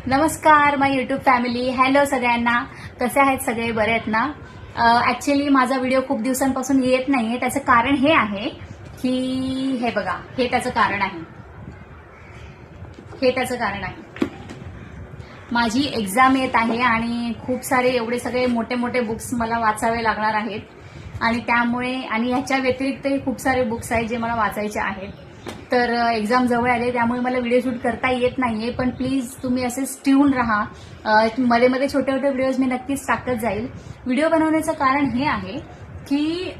नमस्कार माय YouTube family. Hello सगळ्यांना, कसे आहेत सगळे? बरे आहेत ना? ऍक्च्युली माझा व्हिडिओ खूप दिवसांपासून येत नाहीये. त्याचं कारण हे आहे की हे बघा, हे त्याचं कारण आहे. माझी एक्झाम येत आहे आणि खूप सारे एवढे सगळे मोठे मोठे बुक्स मला वाचावे लागणार आहेत आणि त्यामुळे आणि ह्याच्या व्यतिरिक्तही खूप सारे बुक्स आहेत जे मला वाचायचे आहेत. तर एक्झाम जवळ आले त्यामुळे मला व्हिडिओ शूट करता येत नाहीये. पण प्लीज तुम्ही असेच ट्यून राहा. मध्ये मध्ये छोटे छोटे व्हिडिओज मी नक्कीच टाकत जाईल. व्हिडिओ बनवण्याचं कारण हे आहे की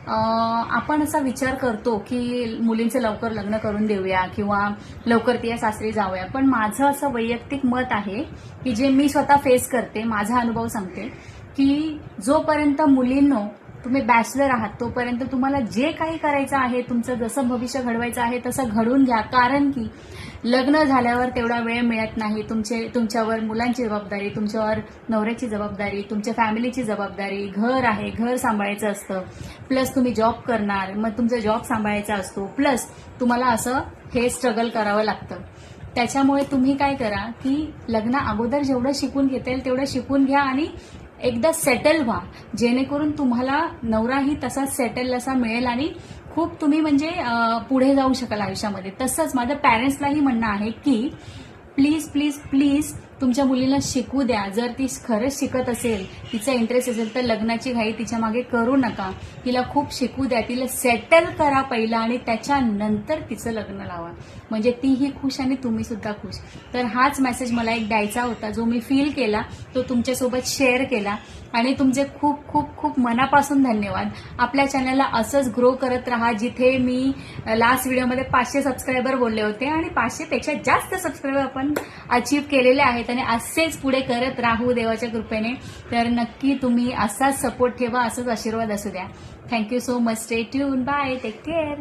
आपण असा विचार करतो की मुलींचं लवकर लग्न करून देऊया किंवा लवकर तिया सासरी जाऊया. पण माझं असं वैयक्तिक मत आहे की जे मी स्वतः फेस करते, माझा अनुभव सांगते की जोपर्यंत मुलींनो तुम्ही बॅचलर आहात तोपर्यंत तुम्हाला जे काही करायचं आहे, तुमचं जसं भविष्य घडवायचं आहे तसं घडून घ्या. कारण की लग्न झाल्यावर तेवढा वेळ मिळत नाही. तुमच्यावर मुलांची जबाबदारी, तुमच्यावर नवऱ्याची जबाबदारी, तुमच्या फॅमिलीची जबाबदारी, घर आहे, घर सांभाळायचं असतं. प्लस तुम्ही जॉब करणार, मग तुमचा जॉब सांभाळायचा असतो. प्लस तुम्हाला असं हे स्ट्रगल करावं लागतं. त्याच्यामुळे तुम्ही काय करा की लग्न अगोदर जेवढं शिकून घेता येईल तेवढं शिकून घ्या आणि एकदा सेटल व्हा, जेणेकरून तुम्हाला नवराही तसाच सेटल असा मिळेल आणि खूप तुम्ही म्हणजे पुढे जाऊ शकाल आयुष्यामध्ये. तसंच माझ्या पॅरेंट्सलाही म्हणणं आहे की प्लीज प्लीज प्लीज तुमच्या मुलीला शिकू द्या. जर ती खरंच शिकत असेल, तिचा इंटरेस्ट असेल तर लग्नाची घाई तिच्या मागे करू नका. तिला खूप शिकू द्या, तिला सेटल करा पहिला आणि त्याच्यानंतर तिचं लग्न लावा. म्हणजे तीही खुश आणि तुम्ही सुद्धा खुश. तर हाच मेसेज मला एक द्यायचा होता, जो मी फील केला तो तुमच्यासोबत शेअर केला. आणि तुमचे खूप खूप खूप मनापासून धन्यवाद. आपल्या चॅनलला असंच ग्रो करत राहा. जिथे मी लास्ट व्हिडिओमध्ये 500 सबस्क्रायबर बोलले होते आणि 500 पेक्षा जास्त सबस्क्रायबर आपण अचीव केलेले आहेत आणि असेच पुढे करत राहू देवाच्या कृपेने. तर नक्की तुम्ही असाच सपोर्ट ठेवा, असाच आशीर्वाद असू द्या. Thank you so much. Stay tune. Bye. Take care.